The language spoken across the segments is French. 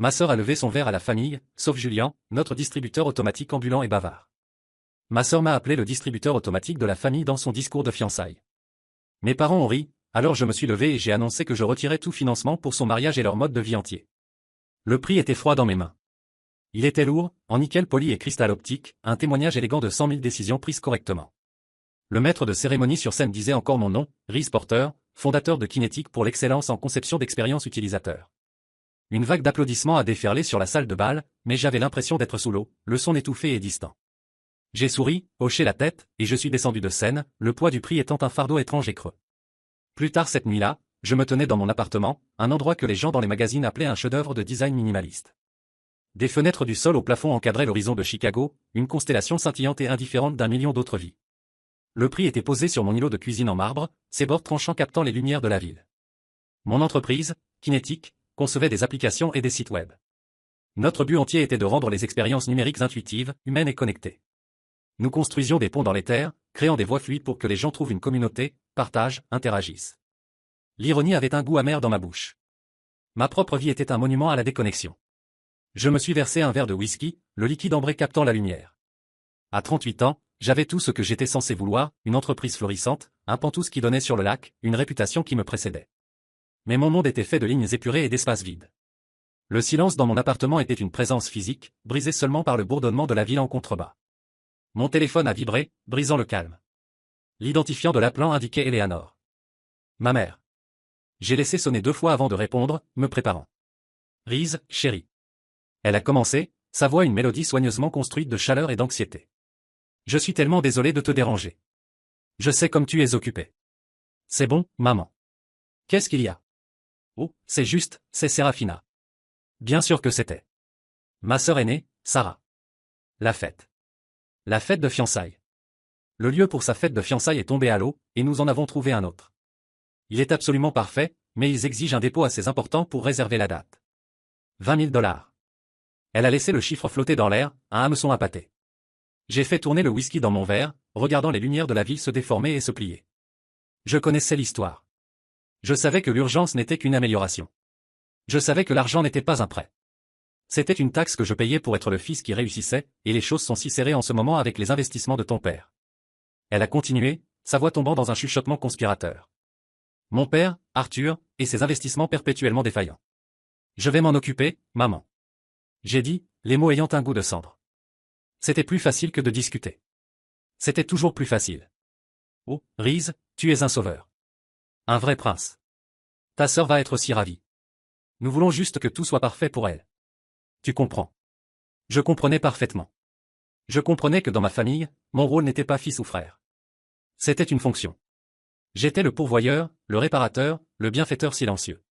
Ma sœur a levé son verre à la famille, sauf Julien, notre distributeur automatique ambulant et bavard. Ma sœur m'a appelé le distributeur automatique de la famille dans son discours de fiançailles. Mes parents ont ri, alors je me suis levé et j'ai annoncé que je retirais tout financement pour son mariage et leur mode de vie entier. Le prix était froid dans mes mains. Il était lourd, en nickel poli et cristal optique, un témoignage élégant de 100 000 décisions prises correctement. Le maître de cérémonie sur scène disait encore mon nom, Rhys Porter, fondateur de Kinétique pour l'excellence en conception d'expérience utilisateur. Une vague d'applaudissements a déferlé sur la salle de bal, mais j'avais l'impression d'être sous l'eau, le son étouffé et distant. J'ai souri, hoché la tête, et je suis descendu de scène, le poids du prix étant un fardeau étrange et creux. Plus tard cette nuit-là, je me tenais dans mon appartement, un endroit que les gens dans les magazines appelaient un chef-d'œuvre de design minimaliste. Des fenêtres du sol au plafond encadraient l'horizon de Chicago, une constellation scintillante et indifférente d'un million d'autres vies. Le prix était posé sur mon îlot de cuisine en marbre, ses bords tranchants captant les lumières de la ville. Mon entreprise, Kinétique, concevait des applications et des sites web. Notre but entier était de rendre les expériences numériques intuitives, humaines et connectées. Nous construisions des ponts dans les terres, créant des voies fluides pour que les gens trouvent une communauté, partagent, interagissent. L'ironie avait un goût amer dans ma bouche. Ma propre vie était un monument à la déconnexion. Je me suis versé un verre de whisky, le liquide ambré captant la lumière. À 38 ans, j'avais tout ce que j'étais censé vouloir, une entreprise florissante, un pantouse qui donnait sur le lac, une réputation qui me précédait. Mais mon monde était fait de lignes épurées et d'espaces vides. Le silence dans mon appartement était une présence physique, brisée seulement par le bourdonnement de la ville en contrebas. Mon téléphone a vibré, brisant le calme. L'identifiant de l'appelant indiquait Eleanor. Ma mère. J'ai laissé sonner 2 fois avant de répondre, me préparant. Rhys, chérie. Elle a commencé, sa voix une mélodie soigneusement construite de chaleur et d'anxiété. Je suis tellement désolé de te déranger. Je sais comme tu es occupée. C'est bon, maman. Qu'est-ce qu'il y a? Oh, c'est juste, c'est Serafina. Bien sûr que c'était. Ma sœur aînée, Sarah. La fête. La fête de fiançailles. Le lieu pour sa fête de fiançailles est tombé à l'eau, et nous en avons trouvé un autre. Il est absolument parfait, mais ils exigent un dépôt assez important pour réserver la date. 20 000 $. Elle a laissé le chiffre flotter dans l'air, un hameçon à pâté. J'ai fait tourner le whisky dans mon verre, regardant les lumières de la ville se déformer et se plier. Je connaissais l'histoire. Je savais que l'urgence n'était qu'une amélioration. Je savais que l'argent n'était pas un prêt. C'était une taxe que je payais pour être le fils qui réussissait, et les choses sont si serrées en ce moment avec les investissements de ton père. Elle a continué, sa voix tombant dans un chuchotement conspirateur. Mon père, Arthur, et ses investissements perpétuellement défaillants. Je vais m'en occuper, maman. J'ai dit, les mots ayant un goût de cendre. C'était plus facile que de discuter. C'était toujours plus facile. Oh, Rhys, tu es un sauveur. Un vrai prince. Ta sœur va être si ravie. Nous voulons juste que tout soit parfait pour elle. Tu comprends. Je comprenais parfaitement. Je comprenais que dans ma famille, mon rôle n'était pas fils ou frère. C'était une fonction. J'étais le pourvoyeur, le réparateur, le bienfaiteur silencieux.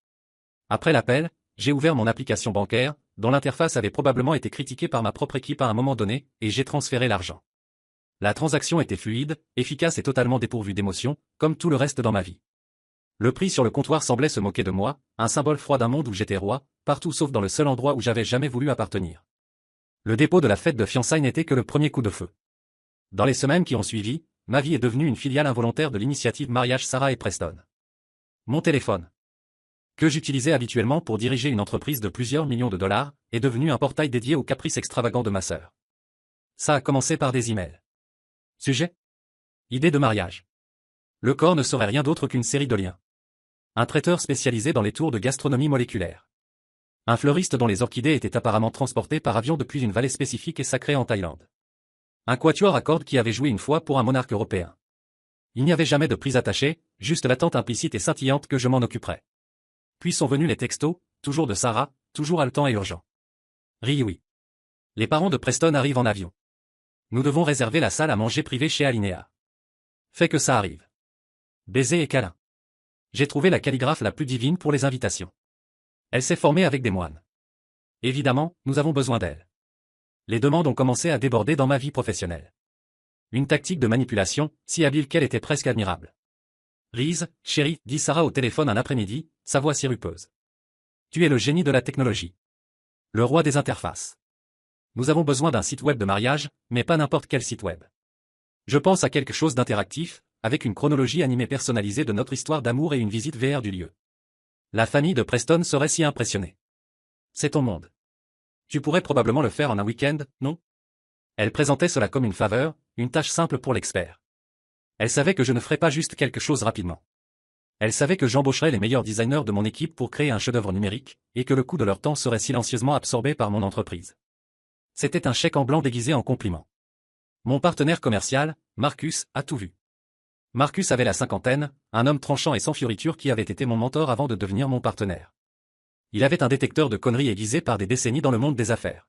Après l'appel, j'ai ouvert mon application bancaire, dont l'interface avait probablement été critiquée par ma propre équipe à un moment donné, et j'ai transféré l'argent. La transaction était fluide, efficace et totalement dépourvue d'émotion, comme tout le reste dans ma vie. Le prix sur le comptoir semblait se moquer de moi, un symbole froid d'un monde où j'étais roi, partout sauf dans le seul endroit où j'avais jamais voulu appartenir. Le dépôt de la fête de fiançailles n'était que le premier coup de feu. Dans les semaines qui ont suivi, ma vie est devenue une filiale involontaire de l'initiative Mariage Sarah et Preston. Mon téléphone, que j'utilisais habituellement pour diriger une entreprise de plusieurs millions de $, est devenu un portail dédié aux caprices extravagants de ma sœur. Ça a commencé par des emails. Sujet? Idée de mariage. Le corps ne serait rien d'autre qu'une série de liens. Un traiteur spécialisé dans les tours de gastronomie moléculaire. Un fleuriste dont les orchidées étaient apparemment transportées par avion depuis une vallée spécifique et sacrée en Thaïlande. Un quatuor à cordes qui avait joué une fois pour un monarque européen. Il n'y avait jamais de prise attachée, juste l'attente implicite et scintillante que je m'en occuperais. Puis sont venus les textos, toujours de Sarah, toujours haletant et urgent. Oui. Les parents de Preston arrivent en avion. Nous devons réserver la salle à manger privée chez Alinea. Fait que ça arrive. Baiser et câlin. J'ai trouvé la calligraphe la plus divine pour les invitations. Elle s'est formée avec des moines. Évidemment, nous avons besoin d'elle. Les demandes ont commencé à déborder dans ma vie professionnelle. Une tactique de manipulation, si habile qu'elle était presque admirable. Rhys, chérie, dit Sarah au téléphone un après-midi, sa voix sirupeuse. Tu es le génie de la technologie. Le roi des interfaces. Nous avons besoin d'un site web de mariage, mais pas n'importe quel site web. Je pense à quelque chose d'interactif, avec une chronologie animée personnalisée de notre histoire d'amour et une visite VR du lieu. La famille de Preston serait si impressionnée. C'est ton monde. Tu pourrais probablement le faire en un week-end, non? Elle présentait cela comme une faveur, une tâche simple pour l'expert. Elle savait que je ne ferais pas juste quelque chose rapidement. Elle savait que j'embaucherais les meilleurs designers de mon équipe pour créer un chef-d'œuvre numérique, et que le coût de leur temps serait silencieusement absorbé par mon entreprise. C'était un chèque en blanc déguisé en compliment. Mon partenaire commercial, Marcus, a tout vu. Marcus avait la cinquantaine, un homme tranchant et sans fioriture qui avait été mon mentor avant de devenir mon partenaire. Il avait un détecteur de conneries aiguisé par des décennies dans le monde des affaires.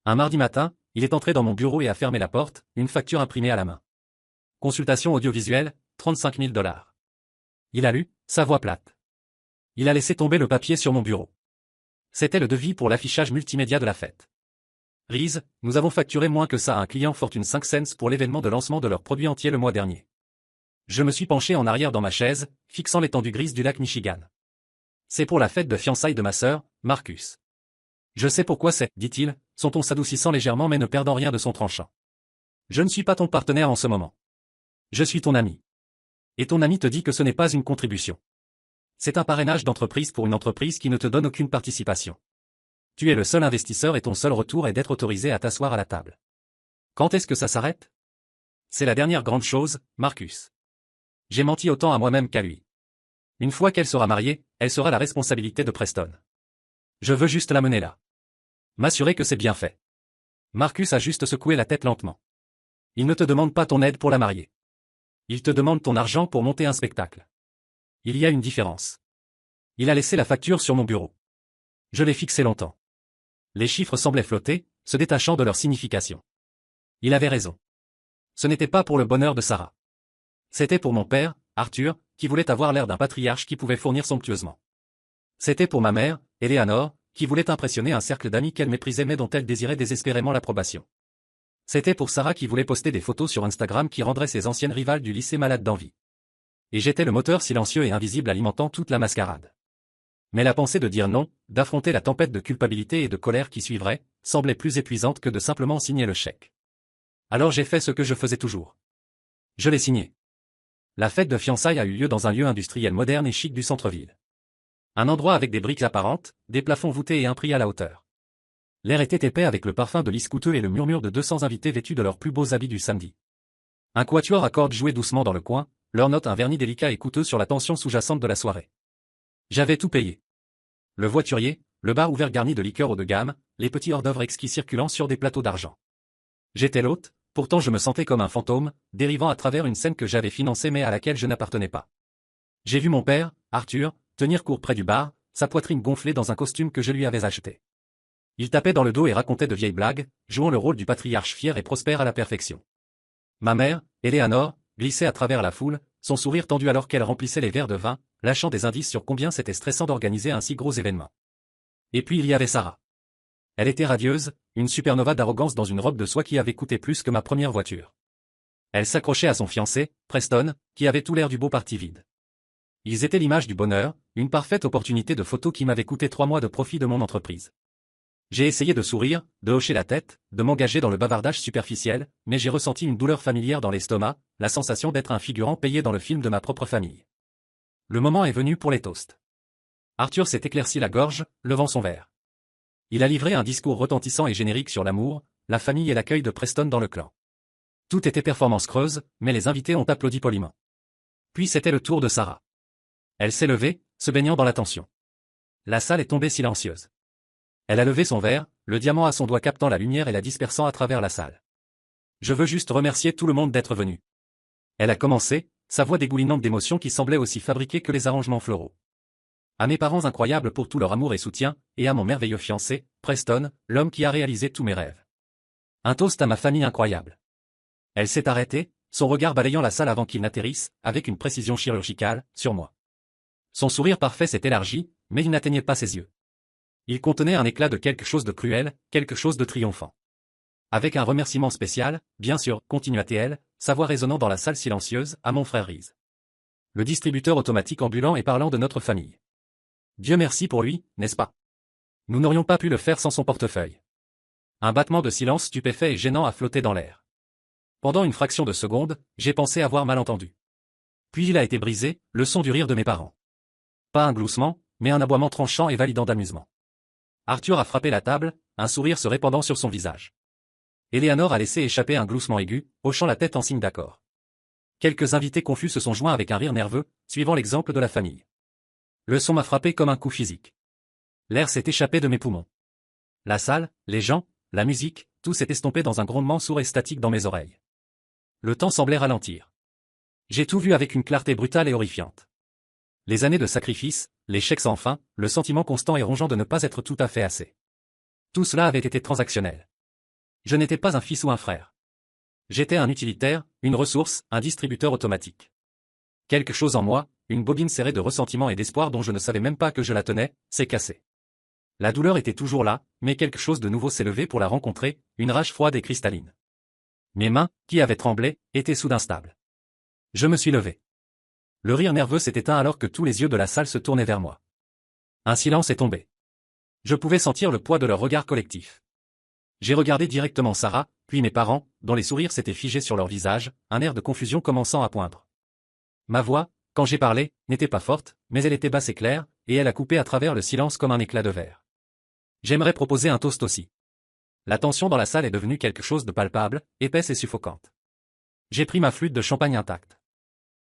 Un mardi matin, il est entré dans mon bureau et a fermé la porte, une facture imprimée à la main. Consultation audiovisuelle, 35 000 $. Il a lu, sa voix plate. Il a laissé tomber le papier sur mon bureau. C'était le devis pour l'affichage multimédia de la fête. Reese, nous avons facturé moins que ça à un client Fortune 5 cents pour l'événement de lancement de leur produit entier le mois dernier. Je me suis penché en arrière dans ma chaise, fixant l'étendue grise du lac Michigan. C'est pour la fête de fiançailles de ma sœur, Marcus. Je sais pourquoi c'est, dit-il, son ton s'adoucissant légèrement mais ne perdant rien de son tranchant. Je ne suis pas ton partenaire en ce moment. Je suis ton ami. Et ton ami te dit que ce n'est pas une contribution. C'est un parrainage d'entreprise pour une entreprise qui ne te donne aucune participation. Tu es le seul investisseur et ton seul retour est d'être autorisé à t'asseoir à la table. Quand est-ce que ça s'arrête? C'est la dernière grande chose, Marcus. J'ai menti autant à moi-même qu'à lui. Une fois qu'elle sera mariée, elle sera la responsabilité de Preston. Je veux juste la mener là. M'assurer que c'est bien fait. Marcus a juste secoué la tête lentement. Il ne te demande pas ton aide pour la marier. Il te demande ton argent pour monter un spectacle. Il y a une différence. Il a laissé la facture sur mon bureau. Je l'ai fixée longtemps. Les chiffres semblaient flotter, se détachant de leur signification. Il avait raison. Ce n'était pas pour le bonheur de Sarah. C'était pour mon père, Arthur, qui voulait avoir l'air d'un patriarche qui pouvait fournir somptueusement. C'était pour ma mère, Eleanor, qui voulait impressionner un cercle d'amis qu'elle méprisait mais dont elle désirait désespérément l'approbation. C'était pour Sarah qui voulait poster des photos sur Instagram qui rendraient ses anciennes rivales du lycée malades d'envie. Et j'étais le moteur silencieux et invisible alimentant toute la mascarade. Mais la pensée de dire non, d'affronter la tempête de culpabilité et de colère qui suivrait, semblait plus épuisante que de simplement signer le chèque. Alors j'ai fait ce que je faisais toujours. Je l'ai signé. La fête de fiançailles a eu lieu dans un lieu industriel moderne et chic du centre-ville. Un endroit avec des briques apparentes, des plafonds voûtés et un prix à la hauteur. L'air était épais avec le parfum de lys coûteux et le murmure de 200 invités vêtus de leurs plus beaux habits du samedi. Un quatuor à cordes jouait doucement dans le coin, leur note un vernis délicat et coûteux sur la tension sous-jacente de la soirée. J'avais tout payé. Le voiturier, le bar ouvert garni de liqueurs haut de gamme, les petits hors-d'œuvre exquis circulant sur des plateaux d'argent. J'étais l'hôte, pourtant je me sentais comme un fantôme, dérivant à travers une scène que j'avais financée mais à laquelle je n'appartenais pas. J'ai vu mon père, Arthur, tenir court près du bar, sa poitrine gonflée dans un costume que je lui avais acheté. Il tapait dans le dos et racontait de vieilles blagues, jouant le rôle du patriarche fier et prospère à la perfection. Ma mère, Eleanor, glissait à travers la foule, son sourire tendu alors qu'elle remplissait les verres de vin, lâchant des indices sur combien c'était stressant d'organiser un si gros événement. Et puis il y avait Sarah. Elle était radieuse, une supernova d'arrogance dans une robe de soie qui avait coûté plus que ma première voiture. Elle s'accrochait à son fiancé, Preston, qui avait tout l'air du beau parti vide. Ils étaient l'image du bonheur, une parfaite opportunité de photo qui m'avait coûté 3 mois de profit de mon entreprise. J'ai essayé de sourire, de hocher la tête, de m'engager dans le bavardage superficiel, mais j'ai ressenti une douleur familière dans l'estomac, la sensation d'être un figurant payé dans le film de ma propre famille. Le moment est venu pour les toasts. Arthur s'est éclairci la gorge, levant son verre. Il a livré un discours retentissant et générique sur l'amour, la famille et l'accueil de Preston dans le clan. Tout était performance creuse, mais les invités ont applaudi poliment. Puis c'était le tour de Sarah. Elle s'est levée, se baignant dans l'attention. La salle est tombée silencieuse. Elle a levé son verre, le diamant à son doigt captant la lumière et la dispersant à travers la salle. Je veux juste remercier tout le monde d'être venu. Elle a commencé, sa voix dégoulinante d'émotions qui semblait aussi fabriquée que les arrangements floraux. À mes parents incroyables pour tout leur amour et soutien, et à mon merveilleux fiancé, Preston, l'homme qui a réalisé tous mes rêves. Un toast à ma famille incroyable. Elle s'est arrêtée, son regard balayant la salle avant qu'il n'atterrisse, avec une précision chirurgicale, sur moi. Son sourire parfait s'est élargi, mais il n'atteignait pas ses yeux. Il contenait un éclat de quelque chose de cruel, quelque chose de triomphant. Avec un remerciement spécial, bien sûr, continua-t-elle, sa voix résonnant dans la salle silencieuse, à mon frère Reese. Le distributeur automatique ambulant et parlant de notre famille. Dieu merci pour lui, n'est-ce pas? Nous n'aurions pas pu le faire sans son portefeuille. Un battement de silence stupéfait et gênant a flotté dans l'air. Pendant une fraction de seconde, j'ai pensé avoir mal entendu. Puis il a été brisé, le son du rire de mes parents. Pas un gloussement, mais un aboiement tranchant et validant d'amusement. Arthur a frappé la table, un sourire se répandant sur son visage. Eleanor a laissé échapper un gloussement aigu, hochant la tête en signe d'accord. Quelques invités confus se sont joints avec un rire nerveux, suivant l'exemple de la famille. Le son m'a frappé comme un coup physique. L'air s'est échappé de mes poumons. La salle, les gens, la musique, tout s'est estompé dans un grondement sourd et statique dans mes oreilles. Le temps semblait ralentir. J'ai tout vu avec une clarté brutale et horrifiante. Les années de sacrifice, l'échec sans fin, le sentiment constant et rongeant de ne pas être tout à fait assez. Tout cela avait été transactionnel. Je n'étais pas un fils ou un frère. J'étais un utilitaire, une ressource, un distributeur automatique. Quelque chose en moi, une bobine serrée de ressentiment et d'espoir dont je ne savais même pas que je la tenais, s'est cassée. La douleur était toujours là, mais quelque chose de nouveau s'est levé pour la rencontrer, une rage froide et cristalline. Mes mains, qui avaient tremblé, étaient soudain stables. Je me suis levé. Le rire nerveux s'est éteint alors que tous les yeux de la salle se tournaient vers moi. Un silence est tombé. Je pouvais sentir le poids de leur regard collectif. J'ai regardé directement Sarah, puis mes parents, dont les sourires s'étaient figés sur leurs visages, un air de confusion commençant à poindre. Ma voix, quand j'ai parlé, n'était pas forte, mais elle était basse et claire, et elle a coupé à travers le silence comme un éclat de verre. J'aimerais proposer un toast aussi. La tension dans la salle est devenue quelque chose de palpable, épaisse et suffocante. J'ai pris ma flûte de champagne intacte.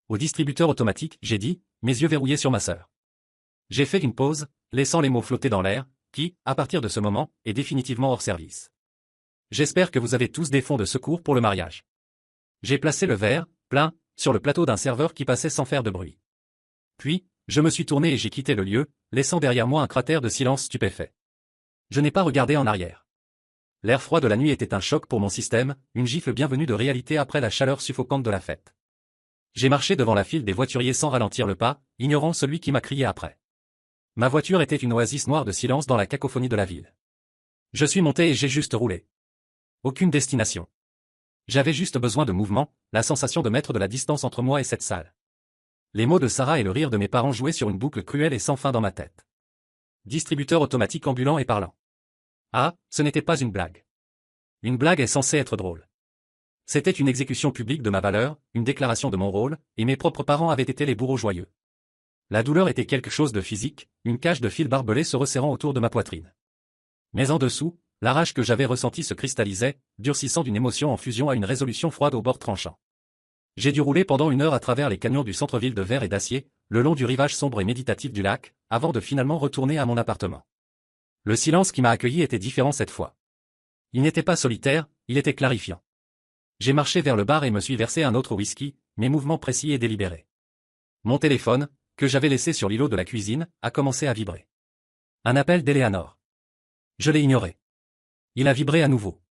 Au distributeur automatique, j'ai dit, mes yeux verrouillés sur ma sœur. J'ai fait une pause, laissant les mots flotter dans l'air, qui, à partir de ce moment, est définitivement hors service. J'espère que vous avez tous des fonds de secours pour le mariage. J'ai placé le verre, plein, sur le plateau d'un serveur qui passait sans faire de bruit. Puis, je me suis tourné et j'ai quitté le lieu, laissant derrière moi un cratère de silence stupéfait. Je n'ai pas regardé en arrière. L'air froid de la nuit était un choc pour mon système, une gifle bienvenue de réalité après la chaleur suffocante de la fête. J'ai marché devant la file des voituriers sans ralentir le pas, ignorant celui qui m'a crié après. Ma voiture était une oasis noire de silence dans la cacophonie de la ville. Je suis monté et j'ai juste roulé. Aucune destination. J'avais juste besoin de mouvement, la sensation de mettre de la distance entre moi et cette salle. Les mots de Sarah et le rire de mes parents jouaient sur une boucle cruelle et sans fin dans ma tête. Distributeur automatique ambulant et parlant. Ah, ce n'était pas une blague. Une blague est censée être drôle. C'était une exécution publique de ma valeur, une déclaration de mon rôle, et mes propres parents avaient été les bourreaux joyeux. La douleur était quelque chose de physique, une cage de fil barbelé se resserrant autour de ma poitrine. Mais en dessous, la rage que j'avais ressentie se cristallisait, durcissant d'une émotion en fusion à une résolution froide au bord tranchant. J'ai dû rouler pendant 1 heure à travers les canyons du centre-ville de verre et d'acier, le long du rivage sombre et méditatif du lac, avant de finalement retourner à mon appartement. Le silence qui m'a accueilli était différent cette fois. Il n'était pas solitaire, il était clarifiant. J'ai marché vers le bar et me suis versé un autre whisky, mes mouvements précis et délibérés. Mon téléphone, que j'avais laissé sur l'îlot de la cuisine, a commencé à vibrer. Un appel d'Eleanor. Je l'ai ignoré. Il a vibré à nouveau.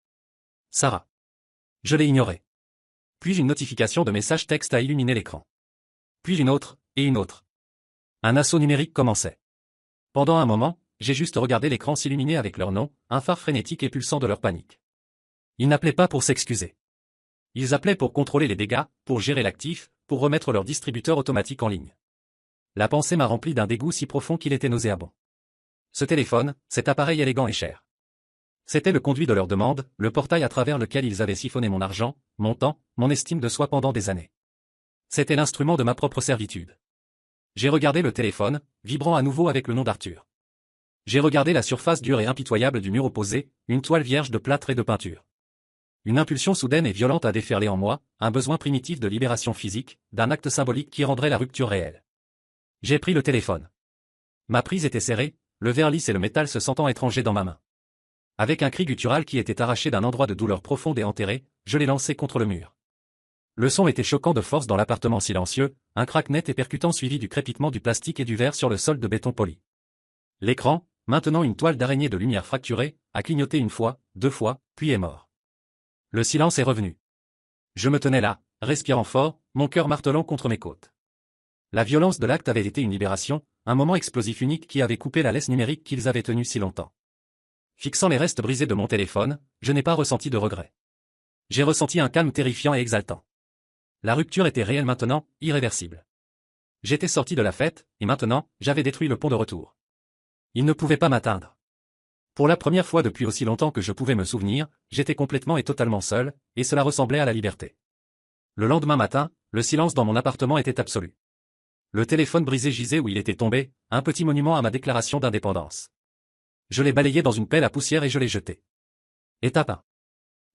Sarah. Je l'ai ignoré. Puis une notification de message texte a illuminé l'écran. Puis une autre, et une autre. Un assaut numérique commençait. Pendant un moment, j'ai juste regardé l'écran s'illuminer avec leur nom, un phare frénétique et pulsant de leur panique. Ils n'appelaient pas pour s'excuser. Ils appelaient pour contrôler les dégâts, pour gérer l'actif, pour remettre leur distributeur automatique en ligne. La pensée m'a rempli d'un dégoût si profond qu'il était nauséabond. Ce téléphone, cet appareil élégant et cher. C'était le conduit de leur demande, le portail à travers lequel ils avaient siphonné mon argent, mon temps, mon estime de soi pendant des années. C'était l'instrument de ma propre servitude. J'ai regardé le téléphone, vibrant à nouveau avec le nom d'Arthur. J'ai regardé la surface dure et impitoyable du mur opposé, une toile vierge de plâtre et de peinture. Une impulsion soudaine et violente a déferlé en moi, un besoin primitif de libération physique, d'un acte symbolique qui rendrait la rupture réelle. J'ai pris le téléphone. Ma prise était serrée, le verre lisse et le métal se sentant étrangers dans ma main. Avec un cri guttural qui était arraché d'un endroit de douleur profonde et enterré, je l'ai lancé contre le mur. Le son était choquant de force dans l'appartement silencieux, un crack net et percutant suivi du crépitement du plastique et du verre sur le sol de béton poli. L'écran, maintenant une toile d'araignée de lumière fracturée, a clignoté 1 fois, 2 fois, puis est mort. Le silence est revenu. Je me tenais là, respirant fort, mon cœur martelant contre mes côtes. La violence de l'acte avait été une libération, un moment explosif unique qui avait coupé la laisse numérique qu'ils avaient tenue si longtemps. Fixant les restes brisés de mon téléphone, je n'ai pas ressenti de regret. J'ai ressenti un calme terrifiant et exaltant. La rupture était réelle maintenant, irréversible. J'étais sorti de la fête, et maintenant, j'avais détruit le pont de retour. Il ne pouvait pas m'atteindre. Pour la première fois depuis aussi longtemps que je pouvais me souvenir, j'étais complètement et totalement seul, et cela ressemblait à la liberté. Le lendemain matin, le silence dans mon appartement était absolu. Le téléphone brisé gisait où il était tombé, un petit monument à ma déclaration d'indépendance. Je l'ai balayé dans une pelle à poussière et je l'ai jeté. Étape 1.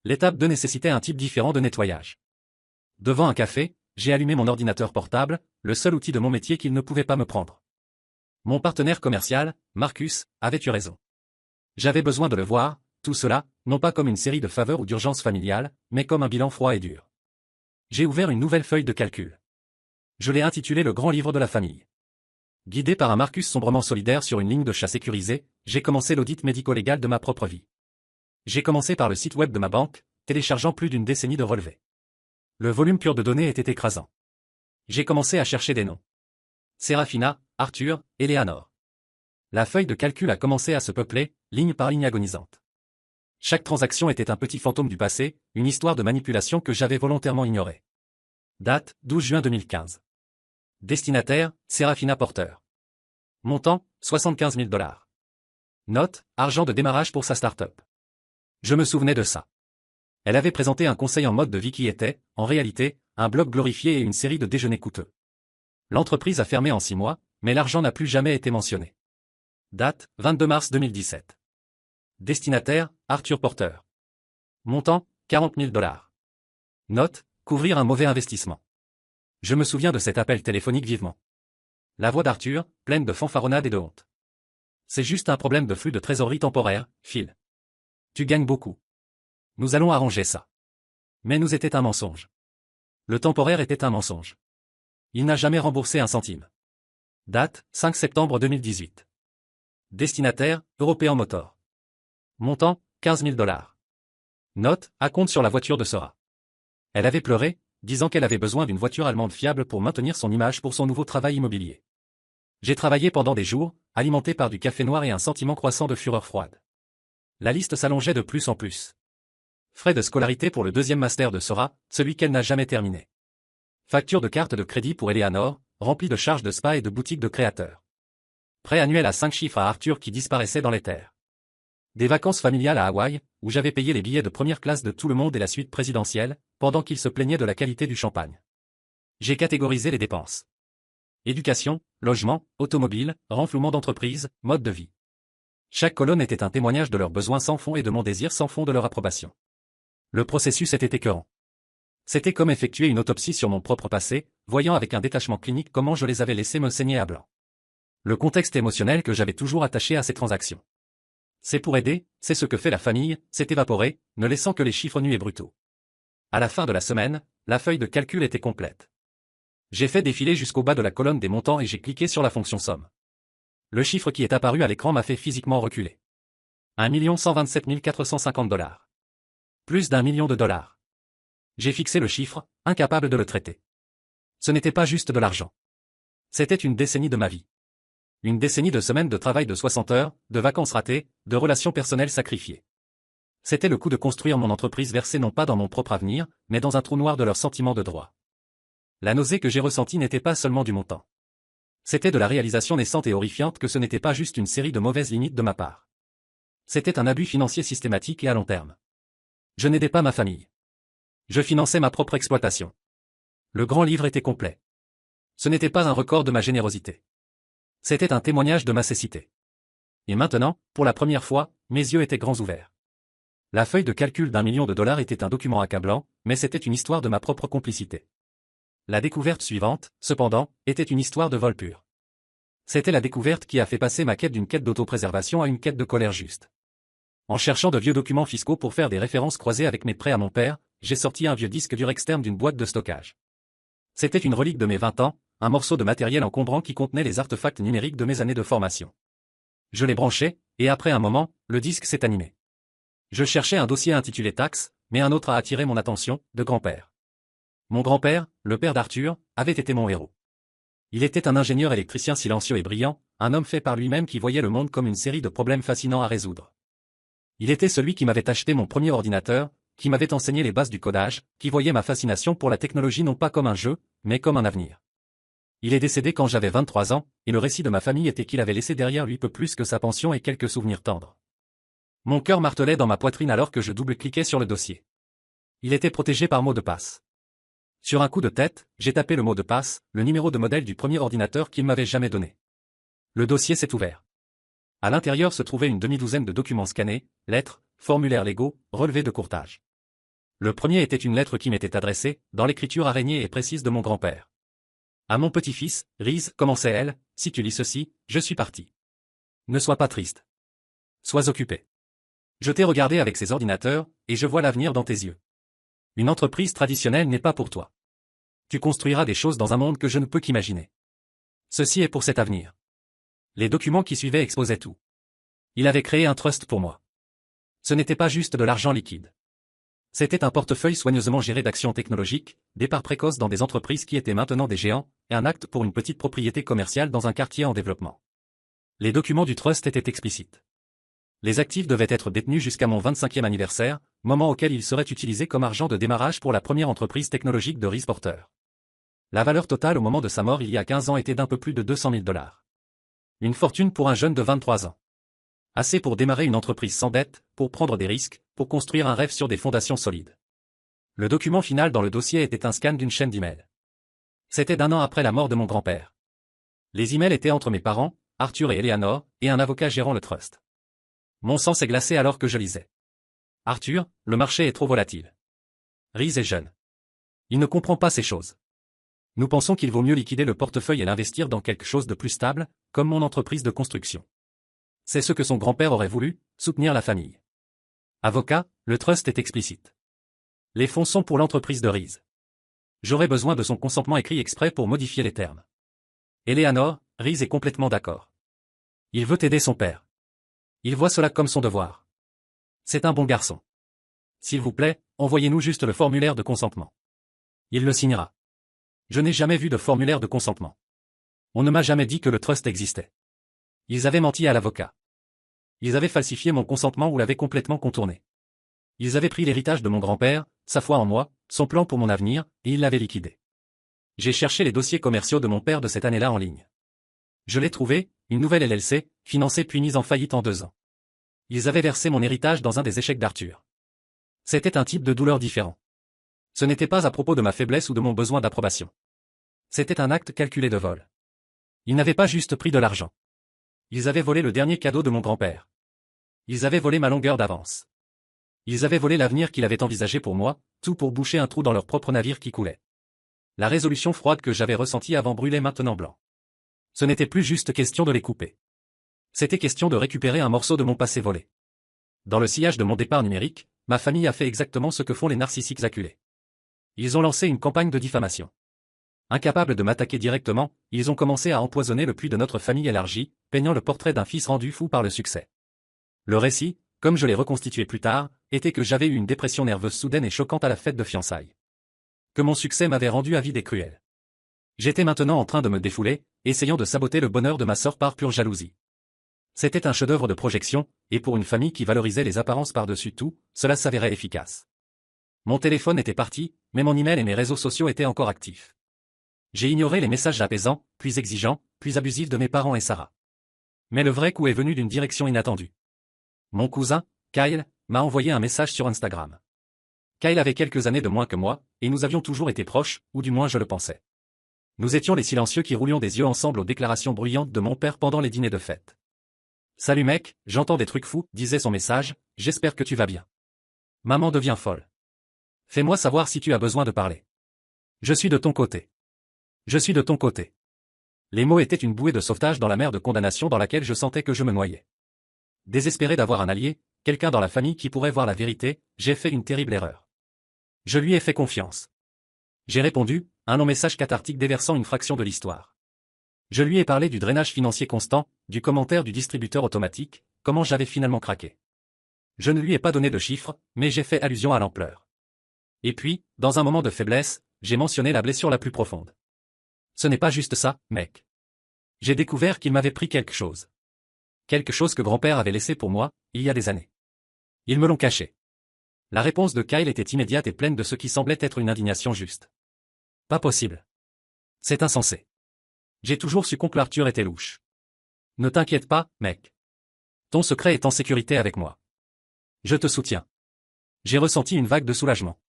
L'étape 2 nécessitait un type différent de nettoyage. Devant un café, j'ai allumé mon ordinateur portable, le seul outil de mon métier qu'il ne pouvait pas me prendre. Mon partenaire commercial, Marcus, avait eu raison. J'avais besoin de le voir, tout cela, non pas comme une série de faveurs ou d'urgences familiales, mais comme un bilan froid et dur. J'ai ouvert une nouvelle feuille de calcul. Je l'ai intitulé Le grand livre de la famille. Guidé par un Marcus sombrement solidaire sur une ligne de chat sécurisée, j'ai commencé l'audit médico-légal de ma propre vie. J'ai commencé par le site web de ma banque, téléchargeant plus d'une décennie de relevés. Le volume pur de données était écrasant. J'ai commencé à chercher des noms. Serafina, Arthur, Eleanor. La feuille de calcul a commencé à se peupler, ligne par ligne agonisante. Chaque transaction était un petit fantôme du passé, une histoire de manipulation que j'avais volontairement ignorée. Date, 12 juin 2015. Destinataire, Serafina Porter. Montant, 75 000 $. Note, argent de démarrage pour sa start-up. Je me souvenais de ça. Elle avait présenté un conseil en mode de vie qui était, en réalité, un blog glorifié et une série de déjeuners coûteux. L'entreprise a fermé en 6 mois, mais l'argent n'a plus jamais été mentionné. Date, 22 mars 2017. Destinataire, Arthur Porter. Montant, 40 000 $. Note, couvrir un mauvais investissement. Je me souviens de cet appel téléphonique vivement. La voix d'Arthur, pleine de fanfaronnade et de honte. C'est juste un problème de flux de trésorerie temporaire, Phil. Tu gagnes beaucoup. Nous allons arranger ça. Mais nous était un mensonge. Le temporaire était un mensonge. Il n'a jamais remboursé un centime. Date, 5 septembre 2018. Destinataire, European Motor. Montant, 15 000 $. Note, à compte sur la voiture de Sora. Elle avait pleuré, disant qu'elle avait besoin d'une voiture allemande fiable pour maintenir son image pour son nouveau travail immobilier. J'ai travaillé pendant des jours, alimenté par du café noir et un sentiment croissant de fureur froide. La liste s'allongeait de plus en plus. Frais de scolarité pour le deuxième master de Sora, celui qu'elle n'a jamais terminé. Facture de carte de crédit pour Eleanor, remplie de charges de spa et de boutiques de créateurs. Prêt annuel à 5 chiffres à Arthur qui disparaissait dans l'éther. Des vacances familiales à Hawaï, où j'avais payé les billets de première classe de tout le monde et la suite présidentielle, pendant qu'il se plaignait de la qualité du champagne. J'ai catégorisé les dépenses. Éducation, logement, automobile, renflouement d'entreprise, mode de vie. Chaque colonne était un témoignage de leurs besoins sans fond et de mon désir sans fond de leur approbation. Le processus était écœurant. C'était comme effectuer une autopsie sur mon propre passé, voyant avec un détachement clinique comment je les avais laissés me saigner à blanc. Le contexte émotionnel que j'avais toujours attaché à ces transactions. C'est pour aider, c'est ce que fait la famille, s'est évaporé, ne laissant que les chiffres nus et brutaux. À la fin de la semaine, la feuille de calcul était complète. J'ai fait défiler jusqu'au bas de la colonne des montants et j'ai cliqué sur la fonction somme. Le chiffre qui est apparu à l'écran m'a fait physiquement reculer. 1 127 450 $. Plus d'1 million de dollars. J'ai fixé le chiffre, incapable de le traiter. Ce n'était pas juste de l'argent. C'était une décennie de ma vie. Une décennie de semaines de travail de 60 heures, de vacances ratées, de relations personnelles sacrifiées. C'était le coût de construire mon entreprise versée non pas dans mon propre avenir, mais dans un trou noir de leur sentiment de droit. La nausée que j'ai ressentie n'était pas seulement du montant. C'était de la réalisation naissante et horrifiante que ce n'était pas juste une série de mauvaises limites de ma part. C'était un abus financier systématique et à long terme. Je n'aidais pas ma famille. Je finançais ma propre exploitation. Le grand livre était complet. Ce n'était pas un record de ma générosité. C'était un témoignage de ma cécité. Et maintenant, pour la première fois, mes yeux étaient grands ouverts. La feuille de calcul d'1 million de dollars était un document accablant, mais c'était une histoire de ma propre complicité. La découverte suivante, cependant, était une histoire de vol pur. C'était la découverte qui a fait passer ma quête d'une quête d'autopréservation à une quête de colère juste. En cherchant de vieux documents fiscaux pour faire des références croisées avec mes prêts à mon père, j'ai sorti un vieux disque dur externe d'une boîte de stockage. C'était une relique de mes 20 ans, un morceau de matériel encombrant qui contenait les artefacts numériques de mes années de formation. Je l'ai branché, et après un moment, le disque s'est animé. Je cherchais un dossier intitulé Taxes, mais un autre a attiré mon attention, de grand-père. Mon grand-père, le père d'Arthur, avait été mon héros. Il était un ingénieur électricien silencieux et brillant, un homme fait par lui-même qui voyait le monde comme une série de problèmes fascinants à résoudre. Il était celui qui m'avait acheté mon premier ordinateur, qui m'avait enseigné les bases du codage, qui voyait ma fascination pour la technologie non pas comme un jeu, mais comme un avenir. Il est décédé quand j'avais 23 ans, et le récit de ma famille était qu'il avait laissé derrière lui peu plus que sa pension et quelques souvenirs tendres. Mon cœur martelait dans ma poitrine alors que je double-cliquais sur le dossier. Il était protégé par mot de passe. Sur un coup de tête, j'ai tapé le mot de passe, le numéro de modèle du premier ordinateur qu'il m'avait jamais donné. Le dossier s'est ouvert. À l'intérieur se trouvait une demi-douzaine de documents scannés, lettres, formulaires légaux, relevés de courtage. Le premier était une lettre qui m'était adressée, dans l'écriture araignée et précise de mon grand-père. À mon petit-fils, Reese, commençait-elle, si tu lis ceci, je suis parti. Ne sois pas triste. Sois occupé. Je t'ai regardé avec ces ordinateurs, et je vois l'avenir dans tes yeux. Une entreprise traditionnelle n'est pas pour toi. Tu construiras des choses dans un monde que je ne peux qu'imaginer. Ceci est pour cet avenir. Les documents qui suivaient exposaient tout. Il avait créé un trust pour moi. Ce n'était pas juste de l'argent liquide. C'était un portefeuille soigneusement géré d'actions technologiques, départ précoce dans des entreprises qui étaient maintenant des géants, et un acte pour une petite propriété commerciale dans un quartier en développement. Les documents du trust étaient explicites. Les actifs devaient être détenus jusqu'à mon 25e anniversaire, moment auquel ils seraient utilisés comme argent de démarrage pour la première entreprise technologique de Reese Porter. La valeur totale au moment de sa mort il y a 15 ans était d'un peu plus de 200 000 $. Une fortune pour un jeune de 23 ans. Assez pour démarrer une entreprise sans dette, pour prendre des risques, pour construire un rêve sur des fondations solides. Le document final dans le dossier était un scan d'une chaîne d'emails. C'était d'1 an après la mort de mon grand-père. Les emails étaient entre mes parents, Arthur et Eleanor, et un avocat gérant le trust. Mon sang s'est glacé alors que je lisais. Arthur, le marché est trop volatile. Reese est jeune. Il ne comprend pas ces choses. Nous pensons qu'il vaut mieux liquider le portefeuille et l'investir dans quelque chose de plus stable, comme mon entreprise de construction. C'est ce que son grand-père aurait voulu, soutenir la famille. Avocat, le trust est explicite. Les fonds sont pour l'entreprise de Reese. J'aurais besoin de son consentement écrit exprès pour modifier les termes. Eleanor, Reese est complètement d'accord. Il veut aider son père. Il voit cela comme son devoir. C'est un bon garçon. S'il vous plaît, envoyez-nous juste le formulaire de consentement. Il le signera. Je n'ai jamais vu de formulaire de consentement. On ne m'a jamais dit que le trust existait. Ils avaient menti à l'avocat. Ils avaient falsifié mon consentement ou l'avaient complètement contourné. Ils avaient pris l'héritage de mon grand-père, sa foi en moi, son plan pour mon avenir, et ils l'avaient liquidé. J'ai cherché les dossiers commerciaux de mon père de cette année-là en ligne. Je l'ai trouvé, une nouvelle LLC, financée puis mise en faillite en 2 ans. Ils avaient versé mon héritage dans un des échecs d'Arthur. C'était un type de douleur différent. Ce n'était pas à propos de ma faiblesse ou de mon besoin d'approbation. C'était un acte calculé de vol. Ils n'avaient pas juste pris de l'argent. Ils avaient volé le dernier cadeau de mon grand-père. Ils avaient volé ma longueur d'avance. Ils avaient volé l'avenir qu'il avait envisagé pour moi, tout pour boucher un trou dans leur propre navire qui coulait. La résolution froide que j'avais ressentie avant brûlait maintenant blanc. Ce n'était plus juste question de les couper. C'était question de récupérer un morceau de mon passé volé. Dans le sillage de mon départ numérique, ma famille a fait exactement ce que font les narcissiques acculés. Ils ont lancé une campagne de diffamation. Incapables de m'attaquer directement, ils ont commencé à empoisonner le puits de notre famille élargie, peignant le portrait d'un fils rendu fou par le succès. Le récit, comme je l'ai reconstitué plus tard, était que j'avais eu une dépression nerveuse soudaine et choquante à la fête de fiançailles. Que mon succès m'avait rendu avide et cruel. J'étais maintenant en train de me défouler, essayant de saboter le bonheur de ma sœur par pure jalousie. C'était un chef-d'œuvre de projection, et pour une famille qui valorisait les apparences par-dessus tout, cela s'avérait efficace. Mon téléphone était parti, mais mon email et mes réseaux sociaux étaient encore actifs. J'ai ignoré les messages apaisants, puis exigeants, puis abusifs de mes parents et Sarah. Mais le vrai coup est venu d'une direction inattendue. Mon cousin, Kyle, m'a envoyé un message sur Instagram. Kyle avait quelques années de moins que moi, et nous avions toujours été proches, ou du moins je le pensais. Nous étions les silencieux qui roulions des yeux ensemble aux déclarations bruyantes de mon père pendant les dîners de fête. « Salut mec, j'entends des trucs fous », disait son message, « j'espère que tu vas bien. Maman devient folle. Fais-moi savoir si tu as besoin de parler. Je suis de ton côté. Je suis de ton côté. » Les mots étaient une bouée de sauvetage dans la mer de condamnation dans laquelle je sentais que je me noyais. Désespéré d'avoir un allié, quelqu'un dans la famille qui pourrait voir la vérité, j'ai fait une terrible erreur. Je lui ai fait confiance. J'ai répondu, un long message cathartique déversant une fraction de l'histoire. Je lui ai parlé du drainage financier constant, du commentaire du distributeur automatique, comment j'avais finalement craqué. Je ne lui ai pas donné de chiffres, mais j'ai fait allusion à l'ampleur. Et puis, dans un moment de faiblesse, j'ai mentionné la blessure la plus profonde. Ce n'est pas juste ça, mec. J'ai découvert qu'il m'avait pris quelque chose. Quelque chose que grand-père avait laissé pour moi, il y a des années. Ils me l'ont caché. La réponse de Kyle était immédiate et pleine de ce qui semblait être une indignation juste. Pas possible. C'est insensé. J'ai toujours su qu'oncle Arthur était louche. Ne t'inquiète pas, mec. Ton secret est en sécurité avec moi. Je te soutiens. J'ai ressenti une vague de soulagement.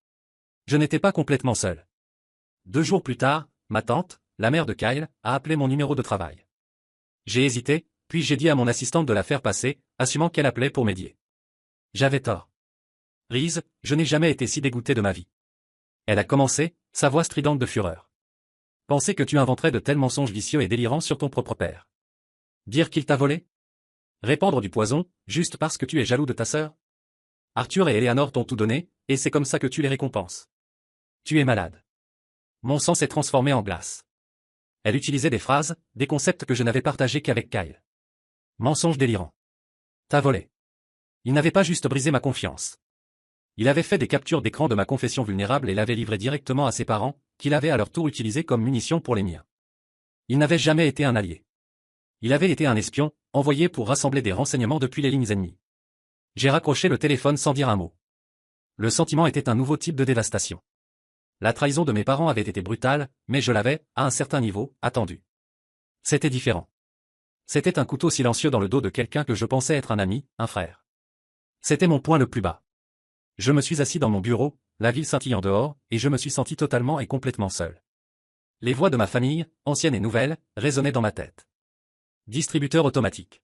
Je n'étais pas complètement seul. 2 jours plus tard, ma tante, la mère de Kyle, a appelé mon numéro de travail. J'ai hésité, Puis j'ai dit à mon assistante de la faire passer, assumant qu'elle appelait pour m'aider. J'avais tort. Reese, je n'ai jamais été si dégoûté de ma vie. Elle a commencé, sa voix stridente de fureur. Penser que tu inventerais de tels mensonges vicieux et délirants sur ton propre père. Dire qu'il t'a volé? Répandre du poison, juste parce que tu es jaloux de ta sœur? Arthur et Eleanor t'ont tout donné, et c'est comme ça que tu les récompenses. Tu es malade. Mon sang s'est transformé en glace. Elle utilisait des phrases, des concepts que je n'avais partagés qu'avec Kyle. Mensonge délirant. T'as volé. Il n'avait pas juste brisé ma confiance. Il avait fait des captures d'écran de ma confession vulnérable et l'avait livrée directement à ses parents, qu'il avait à leur tour utilisé comme munition pour les miens. Il n'avait jamais été un allié. Il avait été un espion, envoyé pour rassembler des renseignements depuis les lignes ennemies. J'ai raccroché le téléphone sans dire un mot. Le sentiment était un nouveau type de dévastation. La trahison de mes parents avait été brutale, mais je l'avais, à un certain niveau, attendu. C'était différent. C'était un couteau silencieux dans le dos de quelqu'un que je pensais être un ami, un frère. C'était mon point le plus bas. Je me suis assis dans mon bureau, la ville scintillant dehors, et je me suis senti totalement et complètement seul. Les voix de ma famille, anciennes et nouvelles, résonnaient dans ma tête. Distributeur automatique.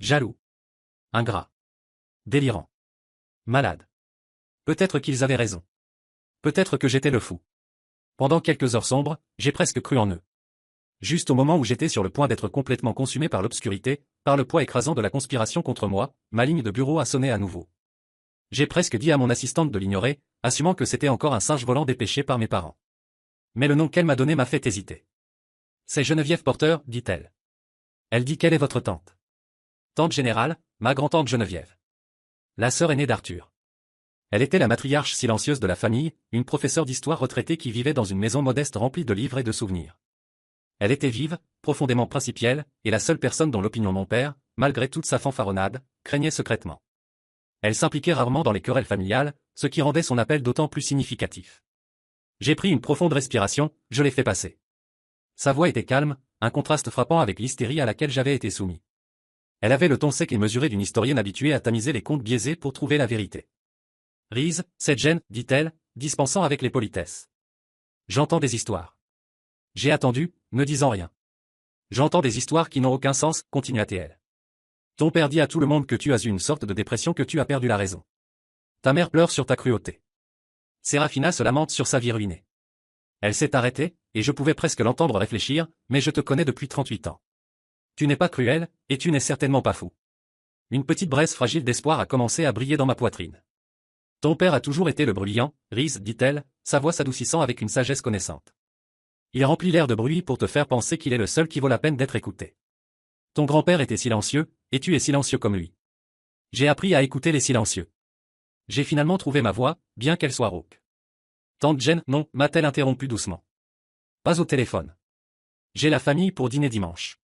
Jaloux. Ingrat. Délirant. Malade. Peut-être qu'ils avaient raison. Peut-être que j'étais le fou. Pendant quelques heures sombres, j'ai presque cru en eux. Juste au moment où j'étais sur le point d'être complètement consumé par l'obscurité, par le poids écrasant de la conspiration contre moi, ma ligne de bureau a sonné à nouveau. J'ai presque dit à mon assistante de l'ignorer, assumant que c'était encore un singe volant dépêché par mes parents. Mais le nom qu'elle m'a donné m'a fait hésiter. C'est Geneviève Porter, dit-elle. Elle dit quelle est votre tante? Tante générale, ma grand-tante Geneviève. La sœur aînée d'Arthur. Elle était la matriarche silencieuse de la famille, une professeure d'histoire retraitée qui vivait dans une maison modeste remplie de livres et de souvenirs. Elle était vive, profondément principielle, et la seule personne dont l'opinion mon père, malgré toute sa fanfaronnade, craignait secrètement. Elle s'impliquait rarement dans les querelles familiales, ce qui rendait son appel d'autant plus significatif. J'ai pris une profonde respiration, je l'ai fait passer. Sa voix était calme, un contraste frappant avec l'hystérie à laquelle j'avais été soumis. Elle avait le ton sec et mesuré d'une historienne habituée à tamiser les contes biaisés pour trouver la vérité. Reese, c'est Jen, dit-elle, dispensant avec les politesses. J'entends des histoires. J'ai attendu, ne disant rien. J'entends des histoires qui n'ont aucun sens, continua-t-elle. Ton père dit à tout le monde que tu as eu une sorte de dépression, que tu as perdu la raison. Ta mère pleure sur ta cruauté. Serafina se lamente sur sa vie ruinée. Elle s'est arrêtée, et je pouvais presque l'entendre réfléchir, mais je te connais depuis 38 ans. Tu n'es pas cruel, et tu n'es certainement pas fou. Une petite braise fragile d'espoir a commencé à briller dans ma poitrine. Ton père a toujours été le bruyant, Reese, dit-elle, sa voix s'adoucissant avec une sagesse connaissante. Il remplit l'air de bruit pour te faire penser qu'il est le seul qui vaut la peine d'être écouté. Ton grand-père était silencieux, et tu es silencieux comme lui. J'ai appris à écouter les silencieux. J'ai finalement trouvé ma voix, bien qu'elle soit rauque. Tante Jen, non, m'a-t-elle interrompu doucement. Pas au téléphone. J'ai la famille pour dîner dimanche.